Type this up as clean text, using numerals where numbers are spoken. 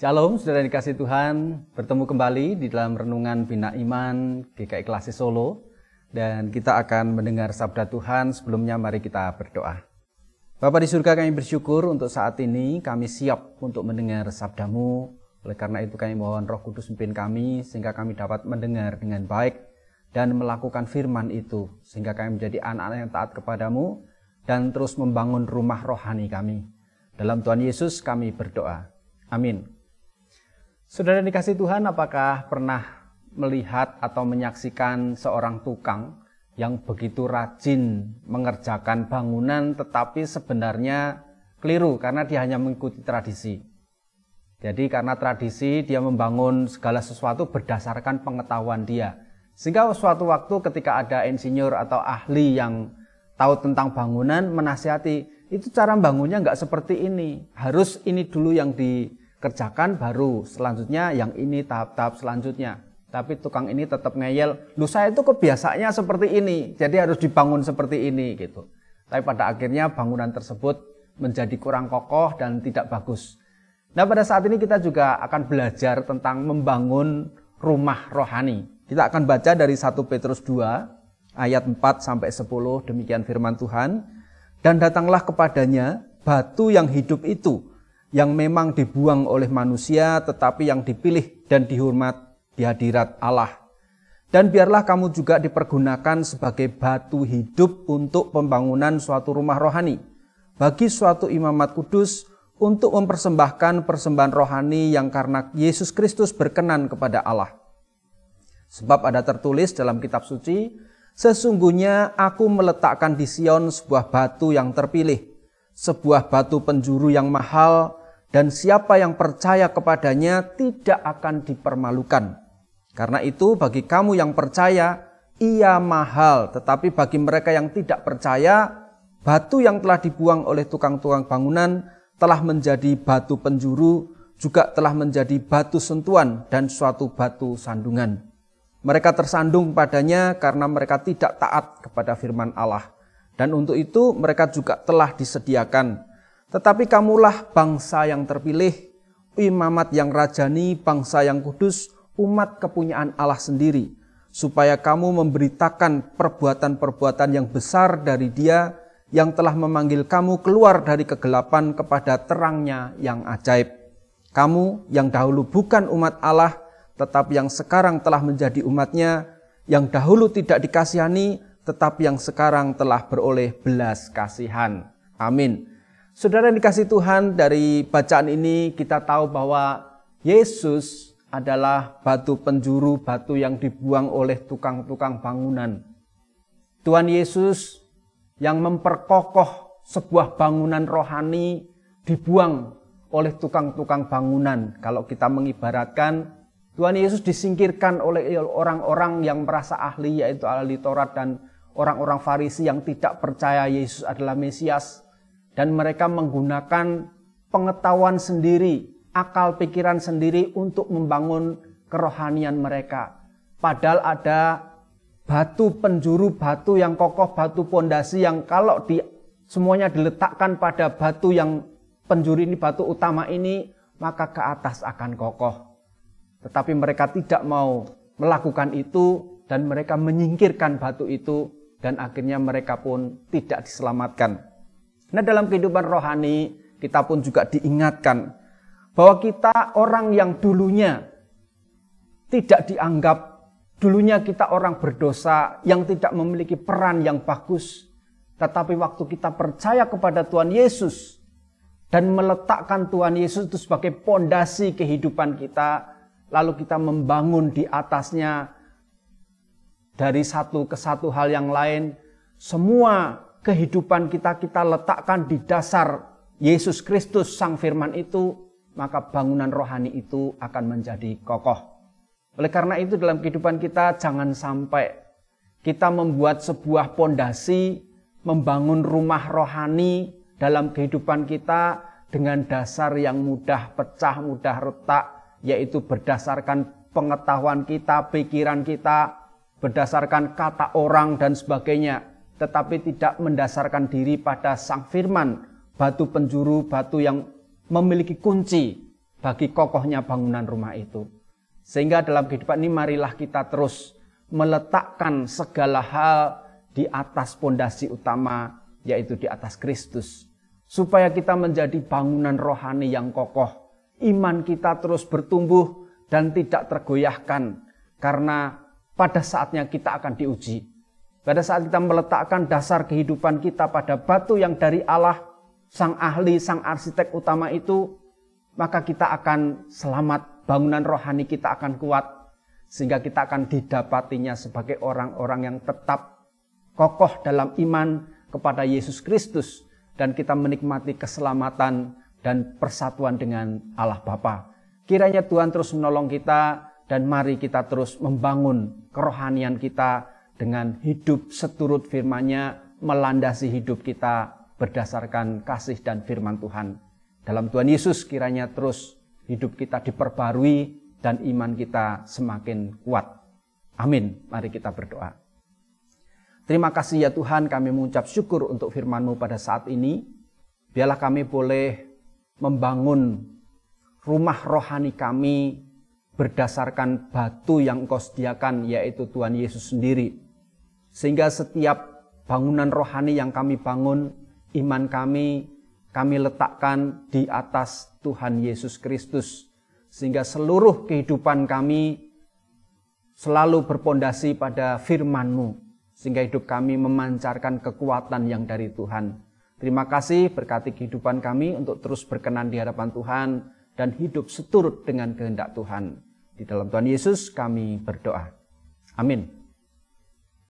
Shalom, saudara dikasih Tuhan, bertemu kembali di dalam Renungan Bina Iman GKI Klasik Solo. Dan kita akan mendengar sabda Tuhan. Sebelumnya mari kita berdoa. Bapa di surga, kami bersyukur untuk saat ini kami siap untuk mendengar sabda-Mu. Oleh karena itu kami mohon Roh Kudus memimpin kami sehingga kami dapat mendengar dengan baik dan melakukan firman itu. Sehingga kami menjadi anak-anak yang taat kepadamu dan terus membangun rumah rohani kami. Dalam Tuhan Yesus kami berdoa. Amin. Saudara dikasih Tuhan, apakah pernah melihat atau menyaksikan seorang tukang yang begitu rajin mengerjakan bangunan tetapi sebenarnya keliru karena dia hanya mengikuti tradisi. Jadi karena tradisi dia membangun segala sesuatu berdasarkan pengetahuan dia. Sehingga suatu waktu ketika ada insinyur atau ahli yang tahu tentang bangunan menasihati, itu cara bangunnya nggak seperti ini. Harus ini dulu yang dikerjakan baru selanjutnya yang ini tahap-tahap selanjutnya. Tapi tukang ini tetap ngeyel, "Loh, saya itu kebiasaannya seperti ini, jadi harus dibangun seperti ini," gitu. Tapi pada akhirnya bangunan tersebut menjadi kurang kokoh dan tidak bagus. Nah, pada saat ini kita juga akan belajar tentang membangun rumah rohani. Kita akan baca dari 1 Petrus 2 ayat 4 sampai 10, demikian firman Tuhan. "Dan datanglah kepadanya batu yang hidup itu, yang memang dibuang oleh manusia tetapi yang dipilih dan dihormat di hadirat Allah. Dan biarlah kamu juga dipergunakan sebagai batu hidup untuk pembangunan suatu rumah rohani, bagi suatu imamat kudus, untuk mempersembahkan persembahan rohani yang karena Yesus Kristus berkenan kepada Allah. Sebab ada tertulis dalam kitab suci, sesungguhnya aku meletakkan di Sion sebuah batu yang terpilih, sebuah batu penjuru yang mahal, dan siapa yang percaya kepadanya tidak akan dipermalukan. Karena itu bagi kamu yang percaya, ia mahal. Tetapi bagi mereka yang tidak percaya, batu yang telah dibuang oleh tukang-tukang bangunan telah menjadi batu penjuru, juga telah menjadi batu sentuhan dan suatu batu sandungan. Mereka tersandung padanya karena mereka tidak taat kepada firman Allah. Dan untuk itu mereka juga telah disediakan. Tetapi kamulah bangsa yang terpilih, imamat yang rajani, bangsa yang kudus, umat kepunyaan Allah sendiri, supaya kamu memberitakan perbuatan-perbuatan yang besar dari Dia yang telah memanggil kamu keluar dari kegelapan kepada terangnya yang ajaib. Kamu yang dahulu bukan umat Allah, tetapi yang sekarang telah menjadi umatnya, yang dahulu tidak dikasihani, tetapi yang sekarang telah beroleh belas kasihan." Amin. Saudara yang dikasih Tuhan, dari bacaan ini kita tahu bahwa Yesus adalah batu penjuru, batu yang dibuang oleh tukang-tukang bangunan. Tuhan Yesus yang memperkokoh sebuah bangunan rohani dibuang oleh tukang-tukang bangunan. Kalau kita mengibaratkan, Tuhan Yesus disingkirkan oleh orang-orang yang merasa ahli, yaitu ahli Taurat dan orang-orang Farisi yang tidak percaya Yesus adalah Mesias. Dan mereka menggunakan pengetahuan sendiri, akal pikiran sendiri untuk membangun kerohanian mereka. Padahal ada batu penjuru, batu yang kokoh, batu pondasi yang kalau semuanya diletakkan pada batu yang penjuru ini, batu utama ini, maka ke atas akan kokoh. Tetapi mereka tidak mau melakukan itu dan mereka menyingkirkan batu itu dan akhirnya mereka pun tidak diselamatkan. Nah, dalam kehidupan rohani kita pun juga diingatkan bahwa kita orang yang dulunya tidak dianggap, dulunya kita orang berdosa yang tidak memiliki peran yang bagus. Tetapi waktu kita percaya kepada Tuhan Yesus dan meletakkan Tuhan Yesus itu sebagai pondasi kehidupan kita, lalu kita membangun di atasnya dari satu ke satu hal yang lain, semua kehidupan kita letakkan di dasar Yesus Kristus Sang Firman itu, maka bangunan rohani itu akan menjadi kokoh. Oleh karena itu dalam kehidupan kita jangan sampai kita membuat sebuah pondasi, membangun rumah rohani dalam kehidupan kita dengan dasar yang mudah pecah, mudah retak, yaitu berdasarkan pengetahuan kita, pikiran kita, berdasarkan kata orang dan sebagainya. Tetapi tidak mendasarkan diri pada Sang Firman, batu penjuru, batu yang memiliki kunci, bagi kokohnya bangunan rumah itu. Sehingga dalam kehidupan ini marilah kita terus meletakkan segala hal di atas pondasi utama, yaitu di atas Kristus. Supaya kita menjadi bangunan rohani yang kokoh. Iman kita terus bertumbuh dan tidak tergoyahkan. Karena pada saatnya kita akan diuji. Pada saat kita meletakkan dasar kehidupan kita pada batu yang dari Allah, sang ahli, sang arsitek utama itu, maka kita akan selamat, bangunan rohani kita akan kuat, sehingga kita akan didapatinya sebagai orang-orang yang tetap kokoh dalam iman kepada Yesus Kristus, dan kita menikmati keselamatan dan persatuan dengan Allah Bapa. Kiranya Tuhan terus menolong kita, dan mari kita terus membangun kerohanian kita dengan hidup seturut firman-Nya, melandasi hidup kita berdasarkan kasih dan firman Tuhan. Dalam Tuhan Yesus kiranya terus hidup kita diperbarui dan iman kita semakin kuat. Amin. Mari kita berdoa. Terima kasih ya Tuhan, kami mengucap syukur untuk firman-Mu pada saat ini. Biarlah kami boleh membangun rumah rohani kami berdasarkan batu yang Engkau sediakan, yaitu Tuhan Yesus sendiri. Sehingga setiap bangunan rohani yang kami bangun, iman kami letakkan di atas Tuhan Yesus Kristus. Sehingga seluruh kehidupan kami selalu berpondasi pada firman-Mu. Sehingga hidup kami memancarkan kekuatan yang dari Tuhan. Terima kasih, berkati kehidupan kami untuk terus berkenan di hadapan Tuhan dan hidup seturut dengan kehendak Tuhan. Di dalam Tuhan Yesus kami berdoa. Amin.